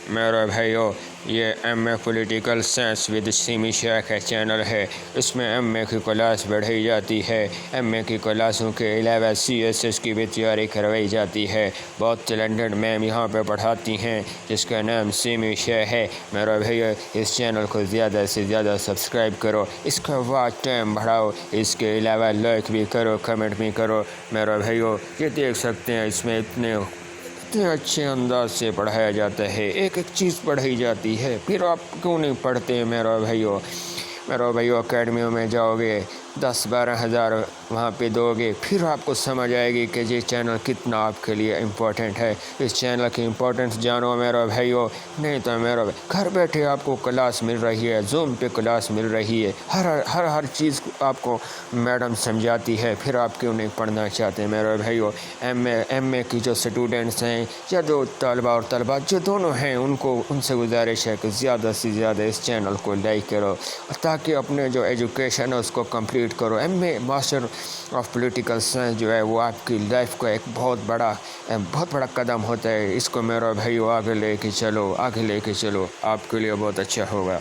میرے بھائیو، یہ M A political science with Sami Sheikh channel ہے۔ اس میں ایم اے کی کلاس پڑھائی جاتی ہے۔ ایم اے کی کلاسوں کے علاوہ سی ایس ایس کی بھی تیاری کروائی جاتی ہے۔ بہت ٹیلنٹڈ میم یہاں پہ پڑھاتی ہیں جس کا نام سیمی شیخ ہے۔ میرے بھائیو، اس چینل کو زیادہ سے زیادہ سبسکرائب کرو، اس کا واچ ٹائم بڑھاؤ، اس کے علاوہ لائک بھی کرو، کمنٹ بھی کرو۔ میرے بھائیو، یہ دیکھ سکتے ہیں اس میں اتنے اچھے انداز سے پڑھایا جاتا ہے، ایک ایک چیز پڑھائی جاتی ہے۔ پھر آپ کیوں نہیں پڑھتے میرے بھائیو؟ اکیڈمیوں میں جاؤ گے، 10-12 ہزار وہاں پہ دو گے، پھر آپ کو سمجھ آئے گی کہ یہ چینل کتنا آپ کے لیے امپورٹنٹ ہے۔ اس چینل کی امپورٹنس جانو میرے بھائیو، نہیں تو گھر بیٹھے آپ کو کلاس مل رہی ہے، زوم پہ کلاس مل رہی ہے، ہر چیز آپ کو میڈم سمجھاتی ہے، پھر آپ کیوں نہیں پڑھنا چاہتے میرے بھائیو؟ ایم اے کی جو اسٹوڈنٹس ہیں یا جو طالبہ اور طلبات جو دونوں ہیں، ان سے گزارش ہے کہ زیادہ سے زیادہ اس چینل کو لائک کرو تاکہ اپنے جو ایجوکیشن ہے اس کو کمپلیٹ کرو۔ M A master of political science جو ہے وہ آپ کی لائف کا ایک بہت بڑا قدم ہوتا ہے۔ اس کو میرے بھائیو آگے لے کے چلو، آپ کے لیے بہت اچھا ہوگا۔